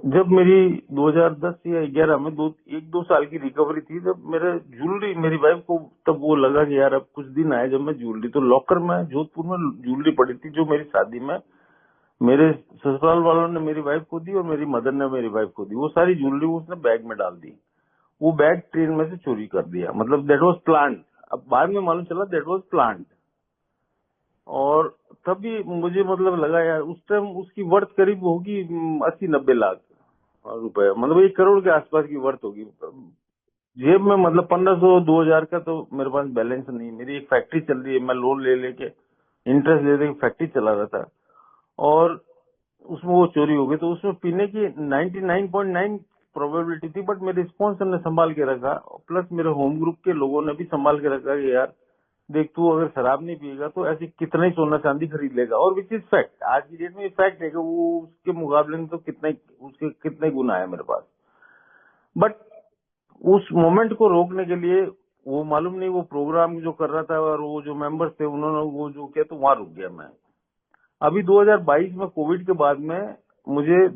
जब मेरी 2010 या 11 में 1-2 साल की रिकवरी थी, जब मेरे ज्वेलरी, मेरी वाइफ को तब वो लगा कि यार अब कुछ दिन आए जब मैं ज्वेलरी, तो लॉकर में जोधपुर में ज्वेलरी पड़ी थी जो मेरी शादी में मेरे ससुराल वालों ने मेरी वाइफ को दी और मेरी मदर ने मेरी वाइफ को दी। वो सारी ज्वेलरी उसने बैग में डाल दी। वो बैग ट्रेन में से चोरी कर दिया, मतलब दैट वाज प्लान्ड। अब बाद में मालूम चला दैट वाज प्लान्ड। और तभी मुझे मतलब लगा यार, उस टाइम उसकी वर्थ करीब होगी 80-90 लाख रुपए, मतलब 1 करोड़ के आसपास की वर्थ होगी। जेब में मतलब 1500-2000 का तो मेरे पास बैलेंस नहीं। मेरी एक फैक्ट्री चल रही है, मैं लोन ले लेके, इंटरेस्ट ले लेके फैक्ट्री चला रहा था, और उसमें वो चोरी हो गई। तो उसमें पीने की 99.9 प्रोबेबिलिटी थी, बट मेरे स्पॉन्सर ने संभाल के रखा, प्लस मेरे होम ग्रुप के लोगों ने भी संभाल के रखा कि यार देख, तू अगर शराब नहीं पिएगा तो ऐसे कितना ही सोना चांदी खरीद लेगा। और विच इज फैक्ट, आज की डेट में फैक्ट है कि वो उसके मुकाबले में तो कितना ही, उसके कितने गुना है मेरे पास। बट उस मोमेंट को रोकने के लिए, वो मालूम नहीं वो प्रोग्राम जो कर रहा था और वो जो मेंबर्स थे उन्होंने वो जो किया, तो वहां रुक गया मैं। अभी 2022 में कोविड के बाद में मुझे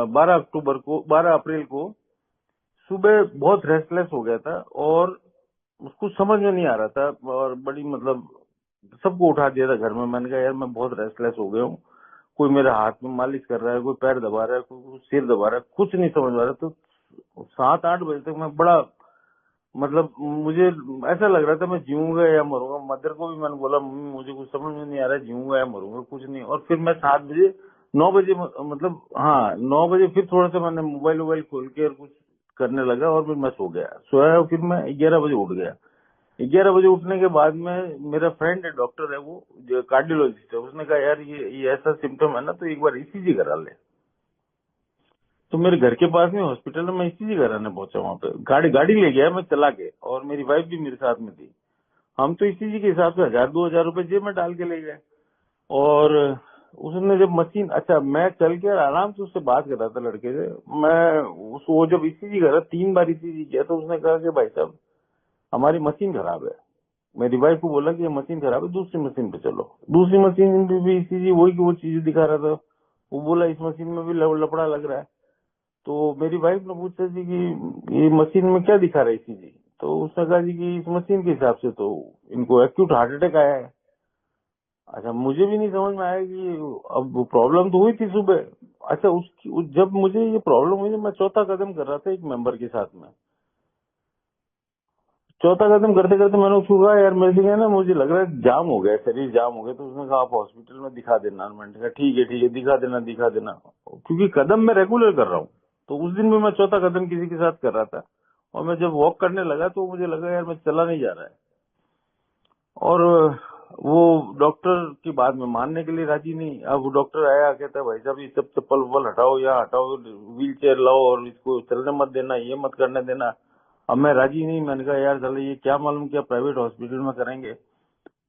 12 अप्रैल को सुबह बहुत रेस्टलेस हो गया था, और उसको समझ में नहीं आ रहा था, और बड़ी मतलब सबको उठा दिया था घर में। मैंने कहा यार मैं बहुत रेस्टलेस हो गया हूँ, कोई मेरे हाथ में मालिश कर रहा है, कोई पैर दबा रहा है, कोई सिर दबा रहा है, कुछ नहीं समझ में आ रहा। तो 7-8 बजे तक मैं बड़ा, मतलब मुझे ऐसा लग रहा था मैं जीऊंगा या मरूंगा। मदर को भी मैंने बोला मम्मी मुझे कुछ समझ में नहीं आ रहा है, जीऊंगा या मरूंगा, कुछ नहीं। और फिर मैं 7 बजे, 9 बजे, मतलब हाँ 9 बजे फिर थोड़ा सा मैंने मोबाइल वोबाइल खोल के और कुछ करने लगा, और फिर मैं सो गया। सोया, फिर मैं 11 बजे उठ गया। 11 बजे उठने के बाद में मेरा फ्रेंड है, डॉक्टर है, वो जो कार्डियोलॉजिस्ट है, उसने कहा यार ये ऐसा सिम्टम है ना, तो एक बार ईसीजी करा ले। तो मेरे घर के पास में हॉस्पिटल में, मैं ईसीजी कराने पहुंचा वहां पे, गाड़ी गाड़ी ले गया मैं चला के, और मेरी वाइफ भी मेरे साथ में थी। हम तो ईसीजी के हिसाब से 1000-2000 रुपए जेब में डाल के ले गए। और उसने जब मशीन, अच्छा मैं चल के आराम से उससे बात कर रहा था लड़के से, मैं उसको, वो जब ईसीजी करा, 3 बार ईसीजी किया, तो उसने कहा कि भाई साहब हमारी मशीन खराब है। मेरी वाइफ को बोला कि ये मशीन खराब है, दूसरी मशीन पे चलो। दूसरी मशीन पे भी ईसीजी वही की वो चीजें दिखा रहा था। वो बोला इस मशीन में भी लपड़ा लग रहा है। तो मेरी वाइफ ने पूछा जी कि ये मशीन में क्या दिखा रहा है ईसीजी, तो उसने कहा जी कि इस मशीन के हिसाब से तो इनको एक्यूट हार्ट अटैक आया है। अच्छा, मुझे भी नहीं समझ में आया कि अब वो प्रॉब्लम तो हुई थी सुबह। अच्छा, जब मुझे ये प्रॉब्लम हुई, मैं चौथा कदम कर रहा था एक मेंबर के साथ में, चौथा कदम करते करते मैंने उसको कहा यार मेरे से क्या है ना, मुझे लग रहा है जाम हो गया, शरीर जाम हो गया। तो उसने कहा आप हॉस्पिटल में दिखा देना। मैंने कहा ठीक है दिखा देना दिखा देना, क्योंकि कदम मैं रेगुलर कर रहा हूँ। तो उस दिन भी मैं चौथा कदम किसी के साथ कर रहा था, और मैं जब वॉक करने लगा तो मुझे लगा यार मैं चला नहीं जा रहा है। और वो डॉक्टर की बात में मानने के लिए राजी नहीं। अब वो डॉक्टर आया, कहता है भाई साहब ये सब चप्पल वप्पल हटाओ, या हटाओ, व्हील चेयर लाओ और इसको चलने मत देना, ये मत करने देना। अब मैं राजी नहीं। मैंने कहा यार चलो ये क्या मालूम क्या प्राइवेट हॉस्पिटल में करेंगे।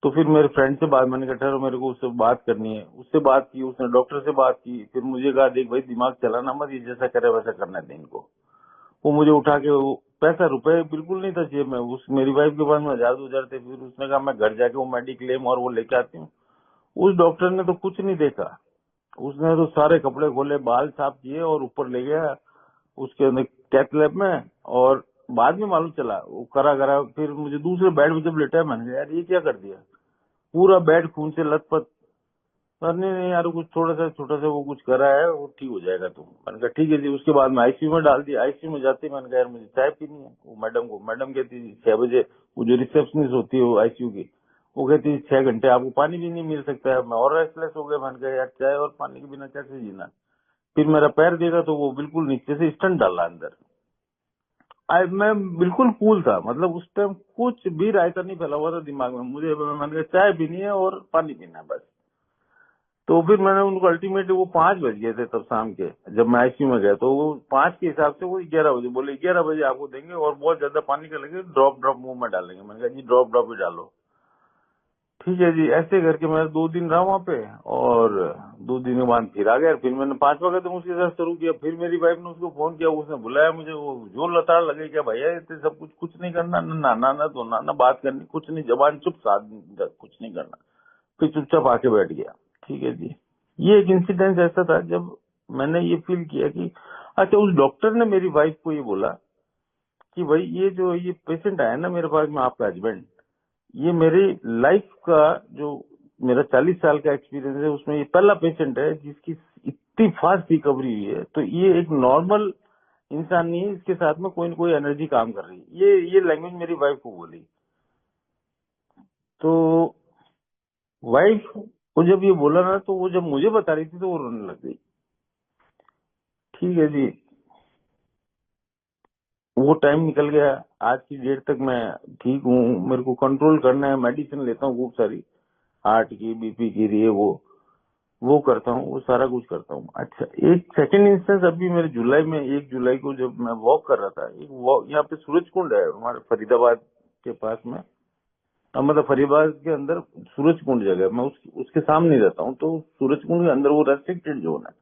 तो फिर मेरे फ्रेंड से बात, मैंने कहा ठहरो मेरे को उससे बात करनी है। उससे बात की, उसने डॉक्टर से बात की। फिर मुझे कहा देख भाई दिमाग चलाना मत, ये जैसा करे वैसा करना दे इनको। वो मुझे उठा के, वो पैसा रुपए बिल्कुल नहीं था जेब में। उस मेरी वाइफ के पास में 1000-2000 थे। फिर उसने कहा मैं घर जाके वो मेडिक्लेम और वो लेके आती हूँ। उस डॉक्टर ने तो कुछ नहीं देखा। उसने तो सारे कपड़े खोले, बाल साफ किए और ऊपर ले गया उसके अंदर कैथ लैब में। और बाद में मालूम चला वो करा करा। फिर मुझे दूसरे बेड में जब लेटा, मैंने कहा यार ये क्या कर दिया, पूरा बेड खून से लथपथ। सर नहीं यार कुछ थोड़ा सा छोटा सा वो कुछ करा है, वो ठीक हो जाएगा तुम। मैंने कहा ठीक है जी। उसके बाद में आईसीयू में डाल दिया। आईसीयू में जाते ही मैंने कहा यार मुझे चाय पीनी है। वो मैडम को, मैडम कहती 6 बजे, वो जो रिसेप्शनिस्ट होती है आईसीयू की, वो कहती 6 घंटे आपको पानी भी नहीं मिल सकता है। मैं और रेस्टलेस हो गया। मैंने कहा यार चाय और पानी के बिना कैसे जीना। फिर मेरा पैर देखा तो वो बिल्कुल नीचे से स्टंट डाला अंदर। मैं बिल्कुल कूल था, मतलब उस टाइम कुछ भी रायता नहीं फैला हुआ था दिमाग में। मुझे, मैंने कहा चाय पीनी है और पानी पीना है बस। तो फिर मैंने उनको अल्टीमेटली, वो 5 बज गए थे तब शाम के, जब मैं आईसीयू में गया। तो वो 5 के हिसाब से वो 11 बजे बोले 11 बजे आपको देंगे और बहुत ज्यादा पानी का लगे, ड्रॉप ड्रॉप मुंह में डालेंगे। मैंने कहा जी ड्रॉप ड्रॉप ही डालो। ठीक है जी। ऐसे करके मैं 2 दिन रहा वहाँ पे, और 2 दिन के बाद फिर आ गया। फिर मैंने 5वां कदम उसके साथ शुरू किया। फिर मेरी वाइफ ने उसको फोन किया, उसने बुलाया मुझे। वो जो लताड़ लगे क्या भैया ये सब कुछ नहीं करना, न नहाना न धोना न बात करनी, कुछ नहीं, जबान चुप, साथ कुछ नहीं करना। फिर चुपचाप आके बैठ गया। ठीक है जी। ये एक इंसिडेंस ऐसा था जब मैंने ये फील किया कि अच्छा, उस डॉक्टर ने मेरी वाइफ को ये बोला कि भाई ये जो ये पेशेंट आया ना मेरे पास में, आपका हस्बैंड, ये मेरी लाइफ का जो मेरा 40 साल का एक्सपीरियंस है उसमें ये पहला पेशेंट है जिसकी इतनी फास्ट रिकवरी हुई है। तो ये एक नॉर्मल इंसान नहीं है, इसके साथ में कोई न कोई एनर्जी काम कर रही है। ये लैंग्वेज मेरी वाइफ को बोली। तो वाइफ को जब ये बोला ना, तो वो जब मुझे बता रही थी तो वो रोने लग गई। ठीक है जी। वो टाइम निकल गया। आज की डेट तक मैं ठीक हूँ। मेरे को कंट्रोल करना है, मेडिसिन लेता हूँ खूब सारी, हार्ट की, बीपी की, ये वो करता हूँ, वो सारा कुछ करता हूँ। अच्छा, एक सेकंड इंस्टेंस अभी मेरे जुलाई में, 1 जुलाई को जब मैं वॉक कर रहा था, एक वॉक यहाँ पे सूरज कुंड है हमारे फरीदाबाद के पास में। मतलब फरीदाबाद के अंदर सूरज कुंड जगह है। मैं उसके सामने रहता हूँ, तो सूरज कुंड के अंदर वो रेस्ट्रिक्टेड जोन है।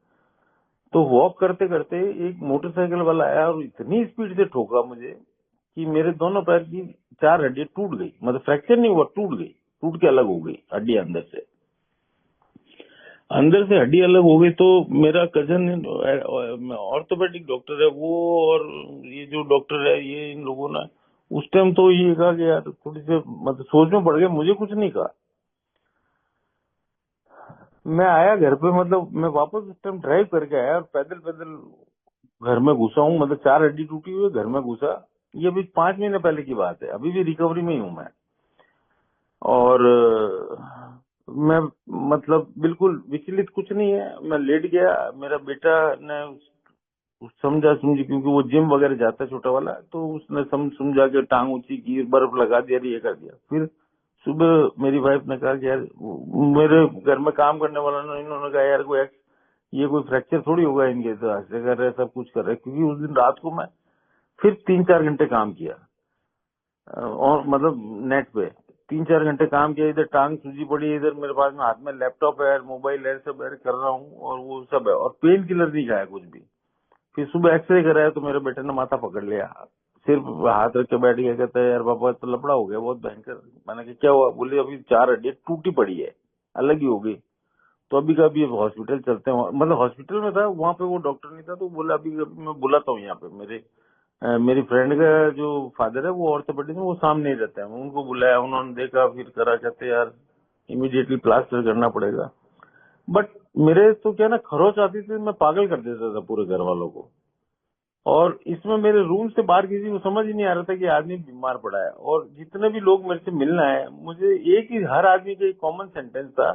तो वॉक करते करते एक मोटरसाइकिल वाला आया और इतनी स्पीड से ठोका मुझे कि मेरे दोनों पैर की 4 हड्डियां टूट गई। मतलब फ्रैक्चर नहीं हुआ, टूट गई, टूट के अलग हो गई हड्डी अंदर से। अंदर से हड्डी अलग हो गई। तो मेरा कजन ऑर्थोपेडिक डॉक्टर है वो, और ये जो डॉक्टर है, ये इन लोगों ने उस टाइम तो ये कहा कि यार थोड़ी सी, मतलब सोच में पड़ गया। मुझे कुछ नहीं कहा। मैं आया घर पे, मतलब मैं वापस उस टाइम ड्राइव करके आया और पैदल पैदल घर में घुसा हूँ। मतलब 4 हड्डी टूटी हुई है, घर में घुसा। ये अभी 5 महीने पहले की बात है। अभी भी रिकवरी में ही हूँ मैं। और मैं, मतलब बिल्कुल विचलित कुछ नहीं है। मैं लेट गया। मेरा बेटा ने समझा समझी, क्योंकि वो जिम वगैरह जाता है छोटा वाला, तो उसने समझा के टांग ऊंची की, बर्फ लगा दिया, ये कर दिया। फिर सुबह मेरी वाइफ ने कहा कि यार, मेरे घर में काम करने वाला ने, इन्होंने कहा यार ये कोई फ्रैक्चर थोड़ी होगा इनके, तो ऐसे कर रहे, सब कुछ कर रहे। क्योंकि उस दिन रात को मैं फिर 3-4 घंटे काम किया, और मतलब नेट पे 3-4 घंटे काम किया। इधर टांग सूजी पड़ी है, इधर मेरे पास में हाथ में लैपटॉप है, मोबाइल है, सब है, कर रहा हूँ, और वो सब है, और पेन किलर नहीं खाया कुछ भी। फिर सुबह एक्सरे कराया तो मेरे बेटे ने माथा पकड़ लिया, सिर्फ हाथ रख के बैठ गया। कहता है यार पापा तो लफड़ा हो गया बहुत भयंकर। मैंने कहा क्या हुआ? बोले अभी 4 हड्डी टूटी पड़ी है, अलग ही हो गई। तो अभी कभी हॉस्पिटल चलते हैं। मतलब हॉस्पिटल में था, वहाँ पे वो डॉक्टर नहीं था, तो बोला अभी कभी मैं बुलाता हूँ यहाँ पे। मेरी फ्रेंड का जो फादर है वो ऑर्थोपेडिक में, वो सामने ही रहता है। मैं उनको बुलाया, उन्होंने देखा, फिर करा। कहते यार इमीडिएटली प्लास्टर करना पड़ेगा। बट मेरे तो क्या ना, खरोच आती थी, मैं पागल कर देता था पूरे घर वालों को। और इसमें मेरे रूम से बाहर किसी को समझ ही नहीं आ रहा था कि आदमी बीमार पड़ा है। और जितने भी लोग मेरे से मिलना है, मुझे एक ही हर आदमी का एक कॉमन सेंटेंस था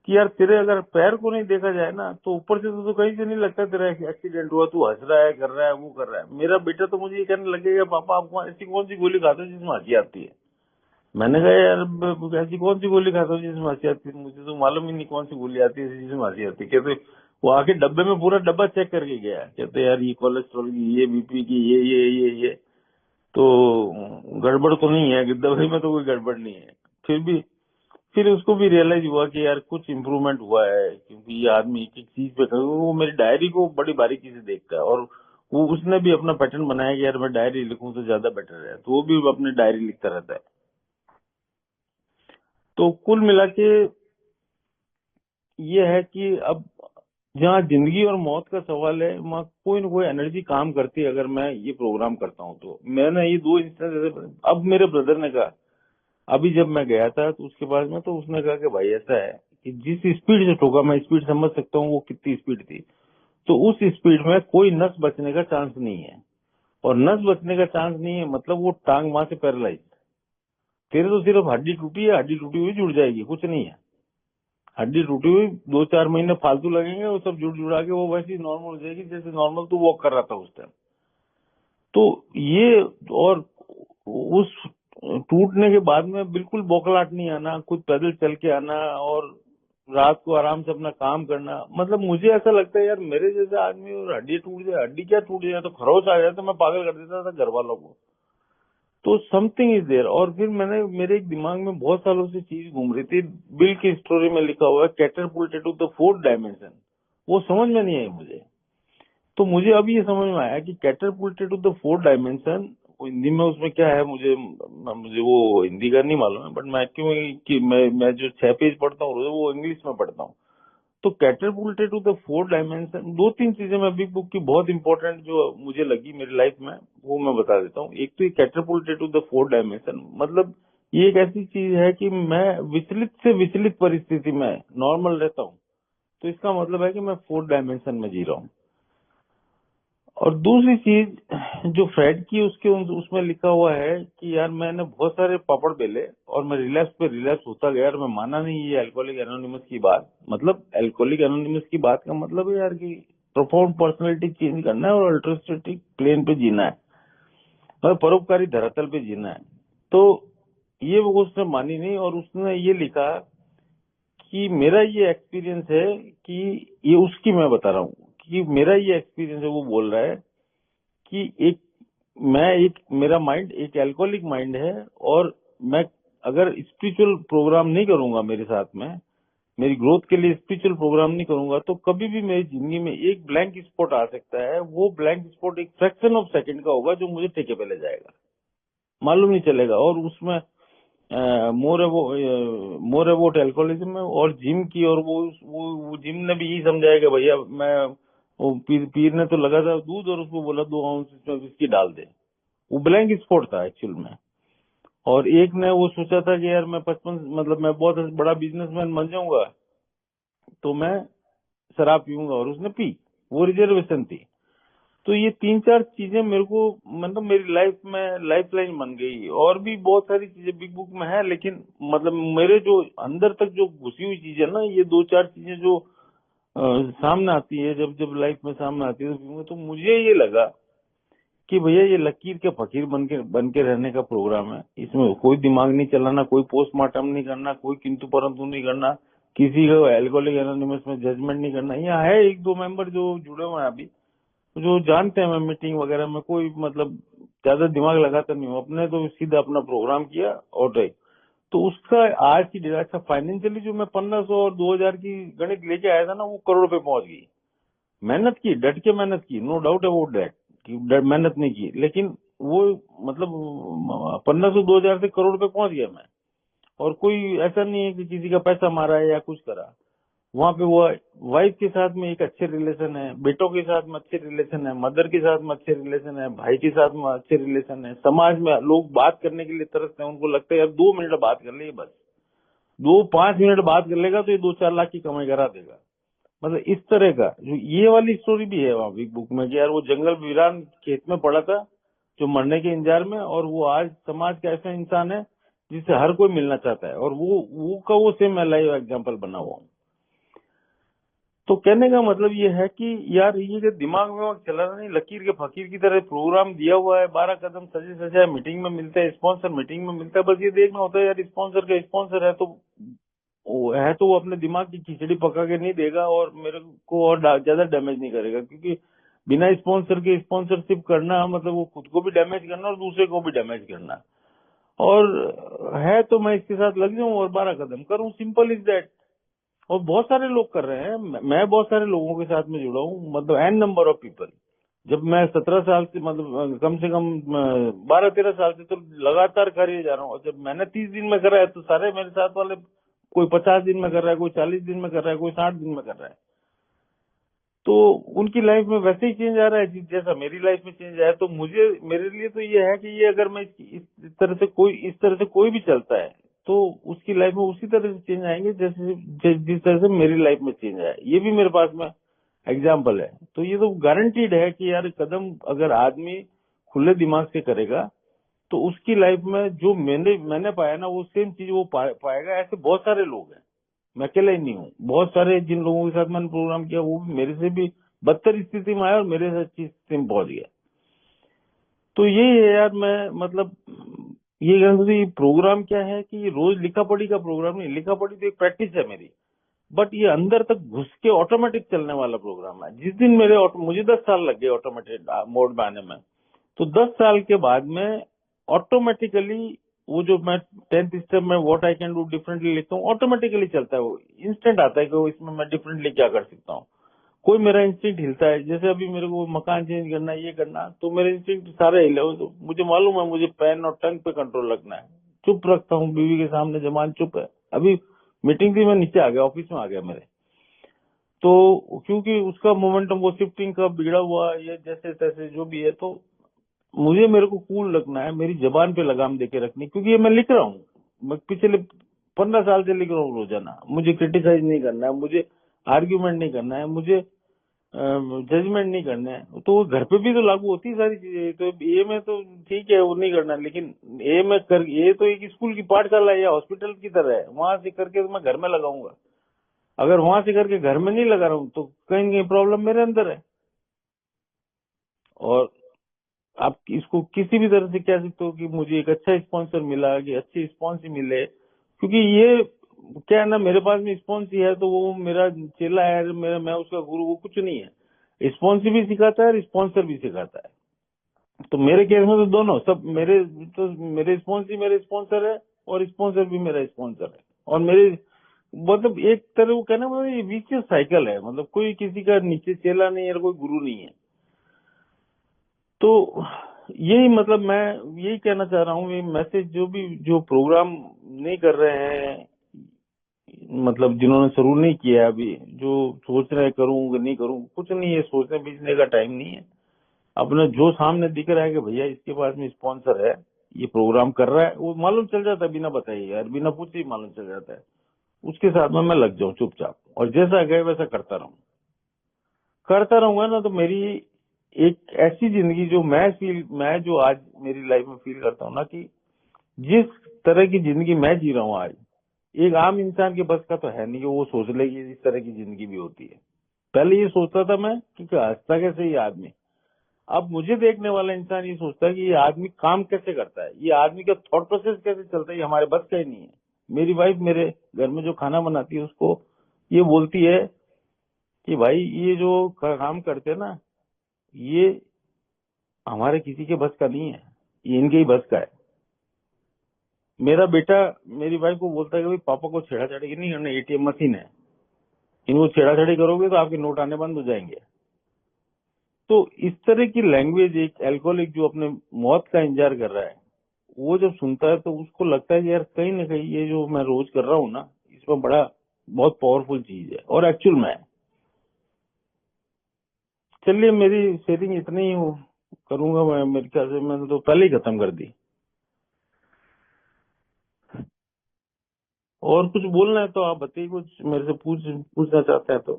कि यार तेरे अगर पैर को नहीं देखा जाए ना तो ऊपर से तो कहीं से नहीं लगता तेरा एक्सीडेंट हुआ, तू हंस रहा है, कर रहा है, वो कर रहा है। मेरा बेटा तो मुझे ये कहने लगेगा, पापा आपको ऐसी कौन सी गोली खाते हो जिसमें हंसी आती है। मैंने कहा यार ऐसी कौन सी गोली खाता हूँ जिसमें हंसी आती है, मुझे तो मालूम ही नहीं कौन सी गोली आती है जिसमें हंसी आती है। कहते वो आके डब्बे में पूरा डब्बा चेक करके गया, कहते यार ये कोलेस्ट्रॉल की, ये बीपी की, ये तो गड़बड़ तो नहीं है, दवाई में तो कोई गड़बड़ नहीं है। फिर भी फिर उसको भी रियलाइज हुआ कि यार कुछ इम्प्रूवमेंट हुआ है, क्योंकि ये आदमी एक एक चीज पे वो मेरी डायरी को बड़ी बारीकी से देखता है। और वो उसने भी अपना पैटर्न बनाया कि यार मैं डायरी लिखूं तो ज्यादा बेटर है, तो वो भी अपनी डायरी लिखता रहता है। तो कुल मिला के ये है कि अब जहाँ जिंदगी और मौत का सवाल है, वहाँ कोई ना कोई एनर्जी काम करती है अगर मैं ये प्रोग्राम करता हूँ तो। मैंने ये दो इंस्टेंस, अब मेरे ब्रदर ने कहा, अभी जब मैं गया था तो उसके पास में, तो उसने कहा कि भाई ऐसा है कि जिस स्पीड से ठोका, मैं स्पीड समझ सकता हूँ वो कितनी स्पीड थी, तो उस स्पीड में कोई नस बचने का चांस नहीं है। और नस बचने का चांस नहीं है मतलब वो टांग वहां से पैरालाइज। तेरे तो सिर्फ हड्डी टूटी है, हड्डी टूटी हुई जुड़ जाएगी, कुछ नहीं है। हड्डी टूटी हुई 2-4 महीने फालतू लगेंगे, वो सब जुड़ जुड़ा के वो वैसी नॉर्मल हो जाएगी जैसे नॉर्मल तू वॉक कर रहा था उस टाइम। तो ये, और उस टूटने के बाद में बिल्कुल बौखलाहट नहीं आना, खुद पैदल चल के आना और रात को आराम से अपना काम करना। मतलब मुझे ऐसा लगता है यार मेरे जैसे आदमी और हड्डी टूट जाए, हड्डी क्या टूट जाए तो खरोच आ जाए तो मैं पागल कर देता था घर वालों को। तो समथिंग इज देयर। और फिर मैंने, मेरे एक दिमाग में बहुत सालों से चीज घूम रही थी, बिल की स्टोरी में लिखा हुआ है कैटरपुल्टेड टू द फोर्थ डायमेंशन, वो समझ में नहीं आई मुझे। तो मुझे अभी ये समझ में आया कि catapulted to the fourth dimension, Hindi में उसमें क्या है, मुझे वो हिंदी का नहीं मालूम है, बट मैं क्यों कि मैं जो 6 पेज पढ़ता हूँ वो इंग्लिश में पढ़ता हूँ। तो कैटरपुल्टेड टू द फोर्थ डायमेंशन, 2-3 चीजें मैं बिग बुक की बहुत इंपॉर्टेंट जो मुझे लगी मेरी लाइफ में, वो मैं बता देता हूँ। एक तो ये कैटरपुल्टेड टू द फोर्थ डायमेंशन, मतलब ये एक ऐसी चीज है कि मैं विचलित से विचलित परिस्थिति में नॉर्मल रहता हूँ, तो इसका मतलब है कि मैं फोर्थ डायमेंशन में जी रहा हूँ। और दूसरी चीज जो फ्रेड की, उसमें लिखा हुआ है कि यार मैंने बहुत सारे पापड़ बेले और मैं रिलैप्स पे रिलैप्स होता गया और मैं माना नहीं ये अल्कोहलिक एनोनिमस की बात। मतलब अल्कोहलिक एनोनिमस की बात का मतलब है यार कि प्रोफाउंड पर्सनैलिटी चेंज करना है और अल्ट्रोस्टेटिक प्लेन पे जीना है और परोपकारी धरातल पे जीना है। तो ये वो उसने मानी नहीं, और उसने ये लिखा कि मेरा ये एक्सपीरियंस है कि, ये उसकी मैं बता रहा हूँ कि मेरा ये एक्सपीरियंस है, वो बोल रहा है कि मेरा माइंड एक एल्कोहलिक माइंड है, और मैं अगर स्पिरिचुअल प्रोग्राम नहीं करूंगा मेरे साथ में, मेरी ग्रोथ के लिए स्पिरिचुअल प्रोग्राम नहीं करूंगा, तो कभी भी मेरी जिंदगी में एक ब्लैंक स्पॉट आ सकता है। वो ब्लैंक स्पॉट एक फ्रैक्शन ऑफ सेकंड का होगा जो मुझे ठेके पे ले जाएगा, मालूम नहीं चलेगा। और उसमें मोर अबाउट एल्कोहलिज्म में और जिम की, और वो जिम ने भी यही समझाया कि भैया मैं, वो पीर ने तो लगा था दूध और उसको बोला 2 आउंस इसमें विस्की डाल दे। वो ब्लैंक स्पॉट था एक्चुअल में। और एक ने वो सोचा था कि यार मैं 55, मतलब मैं बहुत बड़ा बिजनेसमैन बन जाऊंगा तो मैं शराब पीऊंगा, और उसने पी, वो रिजर्वेशन थी। तो ये 3-4 चीजें मेरे को, मतलब मेरी लाइफ में लाइफ लाइन बन गई। और भी बहुत सारी चीजें बिग बुक में है, लेकिन मतलब मेरे जो अंदर तक जो घुसी हुई चीजें ना, ये 2-4 चीजें जो सामने आती है, जब जब लाइफ में सामने आती है तो मुझे ये लगा कि भैया ये लकीर के फकीर बन के रहने का प्रोग्राम है। इसमें कोई दिमाग नहीं चलाना, कोई पोस्टमार्टम नहीं करना, कोई किंतु परंतु नहीं करना, किसी को एल्कोहलिक एनोनिमस में जजमेंट नहीं करना। यहाँ है 1-2 मेंबर जो जुड़े हुए हैं अभी, जो जानते हैं, मैं मीटिंग वगैरह में कोई मतलब ज्यादा दिमाग लगाता नहीं हूँ, अपने तो सीधा अपना प्रोग्राम किया और रहे। तो उसका आज की डेट, अच्छा फाइनेंशियली जो मैं 1500 और 2000 की गणित लेके आया था ना, वो करोड़ पे पहुंच गई। मेहनत की, डट के मेहनत की, नो डाउट अबाउट दैट कि मेहनत नहीं की, लेकिन वो मतलब 1500-2000 से करोड़ पे पहुंच गया मैं। और कोई ऐसा नहीं है कि किसी का पैसा मारा है या कुछ करा। वहां पे वो वाइफ के साथ में एक अच्छे रिलेशन है, बेटों के साथ में अच्छे रिलेशन है, मदर के साथ में अच्छे रिलेशन है, भाई के साथ में अच्छे रिलेशन है। समाज में लोग बात करने के लिए तरसते हैं, उनको लगता है यार 2 मिनट बात कर ले, बस 2-5 मिनट बात कर लेगा तो ये 2-4 लाख की कमाई करा देगा। मतलब इस तरह का जो ये वाली स्टोरी भी है वहाँ भी बुक में कि यार वो जंगल वीरान खेत में पड़ा था जो मरने के इंतजार में, और वो आज समाज का ऐसा इंसान है जिसे हर कोई मिलना चाहता है, और वो सेम मैं लाइव एग्जाम्पल बना हुआ हूँ। तो कहने का मतलब ये है कि यार ये जो दिमाग में वक्त चला रहा नहीं, लकीर के फकीर की तरह प्रोग्राम दिया हुआ है, 12 कदम सजे सजाए, मीटिंग में मिलते हैं, स्पॉन्सर मीटिंग में मिलता है, बस ये देखना होता है यार स्पॉन्सर का स्पॉन्सर है तो वो अपने दिमाग की खिचड़ी पका के नहीं देगा और मेरे को और ज्यादा डैमेज नहीं करेगा, क्योंकि बिना स्पॉन्सर के स्पॉन्सरशिप करना मतलब वो खुद को भी डैमेज करना और दूसरे को भी डैमेज करना। और है तो मैं इसके साथ लग जाऊं और 12 कदम करूं, सिंपल इज दैट। और बहुत सारे लोग कर रहे हैं, मैं बहुत सारे लोगों के साथ में जुड़ा हूँ, मतलब एन नंबर ऑफ पीपल। जब मैं 17 साल से मतलब कम से कम 12-13 साल से तो लगातार कर ही जा रहा हूँ, और जब मैंने 30 दिन में करा है तो सारे मेरे साथ वाले कोई 50 दिन में कर रहा है, कोई 40 दिन में कर रहा है, कोई 60 दिन में कर रहा है। तो उनकी लाइफ में वैसे ही चेंज आ रहा है जैसा मेरी लाइफ में चेंज आया। तो मुझे मेरे लिए तो ये है कि ये अगर मैं इस तरह से कोई भी चलता है तो उसकी लाइफ में उसी तरह से चेंज आएंगे जिस तरह से मेरी लाइफ में चेंज आया। ये भी मेरे पास में एग्जाम्पल है। तो ये तो गारंटीड है कि यार कदम अगर आदमी खुले दिमाग से करेगा तो उसकी लाइफ में जो मैंने पाया ना वो सेम चीज वो पाएगा। ऐसे बहुत सारे लोग हैं, मैं अकेला ही नहीं हूँ। बहुत सारे जिन लोगों के साथ मैंने प्रोग्राम किया वो भी मेरे से भी बदतर स्थिति में आए और मेरे से अच्छी स्थिति में पहुंच गया। तो यही है यार, मैं मतलब ये कहना चाहता हूँ, ये प्रोग्राम क्या है कि ये रोज लिखा पढ़ी का प्रोग्राम नहीं। लिखा पढ़ी तो एक प्रैक्टिस है मेरी, बट ये अंदर तक घुस के ऑटोमेटिक चलने वाला प्रोग्राम है। जिस दिन मुझे 10 साल लग गए ऑटोमेटिक मोड में आने में, तो 10 साल के बाद में ऑटोमेटिकली वो जो मैं 10th स्टेप में what I can do differently लिखता हूँ, ऑटोमेटिकली चलता है। वो इंस्टेंट आता है कि वो इसमें मैं डिफरेंटली क्या कर सकता हूँ। कोई मेरा इंस्टिंक्ट हिलता है, जैसे अभी मेरे को मकान चेंज करना है, ये करना, तो मेरे इंस्टिंक्ट सारे हिले हुए। तो मुझे मालूम है मुझे पेन और टंग पे कंट्रोल रखना है। चुप रखता हूँ बीवी के सामने, जमान चुप है। अभी मीटिंग थी, मैं नीचे आ गया, ऑफिस में आ गया मेरे। तो क्योंकि उसका मोमेंटम वो शिफ्टिंग का बिगड़ा हुआ ये जैसे तैसे जो भी है, तो मेरे को कूल रखना है, मेरी जबान पे लगाम देके रखनी, क्योंकि ये मैं लिख रहा हूँ। मैं पिछले 15 साल से लिख रहा हूँ रोजाना। मुझे क्रिटिसाइज नहीं करना है, मुझे आर्ग्यूमेंट नहीं करना है, मुझे जजमेंट नहीं करना है। तो वो घर पे भी तो लागू होती है सारी चीजें। तो ये में तो ठीक है वो नहीं करना, लेकिन ये तो एक स्कूल की पाठशाला या हॉस्पिटल की तरह है, वहां से करके तो मैं घर में लगाऊंगा। अगर वहां से करके घर में नहीं लगा रहा हूँ तो कहीं न कहीं प्रॉब्लम मेरे अंदर है। और आप इसको किसी भी तरह से कह सकते हो कि मुझे एक अच्छा स्पॉन्सर मिला, कि अच्छी स्पॉन्सर मिले, क्योंकि ये क्या है ना, मेरे पास में स्पॉन्सर है तो वो मेरा चेला है, मैं उसका गुरु, वो कुछ नहीं है। स्पॉन्सर भी सिखाता है, स्पॉन्सर भी सिखाता है। तो मेरे केस में तो दोनों सब मेरे स्पॉन्सर मेरे स्पॉन्सर है और स्पॉन्सर भी मेरा स्पॉन्सर है। और मेरे मतलब एक तरह वो कहना मतलब ये विशियस साइकिल है, मतलब कोई किसी का नीचे चेला नहीं है और कोई गुरु नहीं है। तो यही मतलब मैं यही कहना चाह रहा हूँ, ये मैसेज जो प्रोग्राम नहीं कर रहे हैं, मतलब जिन्होंने शुरू नहीं किया है अभी, जो सोच रहे हैं करूँ कि नहीं करूँ, कुछ नहीं है, सोचने बीचने का टाइम नहीं है। अपने जो सामने दिख रहा है कि भैया इसके पास में स्पॉन्सर है, ये प्रोग्राम कर रहा है, वो मालूम चल जाता है बिना बताए यार, बिना पूछे ही मालूम चल जाता है। उसके साथ में मैं लग जाऊं चुपचाप, और जैसा गए वैसा करता रहूंगा ना, तो मेरी एक ऐसी जिंदगी जो मैं जो आज मेरी लाइफ में फील करता हूँ ना, कि जिस तरह की जिंदगी मैं जी रहा हूँ आज, एक आम इंसान के बस का तो है नहीं कि वो सोच ले कि इस तरह की जिंदगी भी होती है। पहले ये सोचता था मैं कि हंसता कैसे ये आदमी। अब मुझे देखने वाला इंसान ये सोचता है कि ये आदमी काम कैसे करता है, ये आदमी का थॉट प्रोसेस कैसे चलता है, ये हमारे बस का ही नहीं है। मेरी वाइफ मेरे घर में जो खाना बनाती है उसको ये बोलती है कि भाई ये जो काम करते हैं ना, ये हमारे किसी के बस का नहीं है, ये इनके ही बस का है। मेरा बेटा मेरी वाइफ को बोलता है कि भाई पापा को छेड़ाछाड़ी नहीं करना, एटीएम मशीन है, इनको छेड़ाछाड़ी करोगे तो आपके नोट आने बंद हो जाएंगे। तो इस तरह की लैंग्वेज एक अल्कोहलिक जो अपने मौत का इंतजार कर रहा है, वो जब सुनता है तो उसको लगता है कि यार कहीं ना कहीं ये जो मैं रोज कर रहा हूँ ना, इसमें बड़ा बहुत पावरफुल चीज है, और एक्चुअल में है। चलिए मेरी शेयरिंग इतनी ही करूंगा मैं, मेरे ख्याल से मैंने तो पहले ही खत्म कर दी। और कुछ बोलना है तो आप बताइए, कुछ मेरे से पूछना चाहते हैं तो।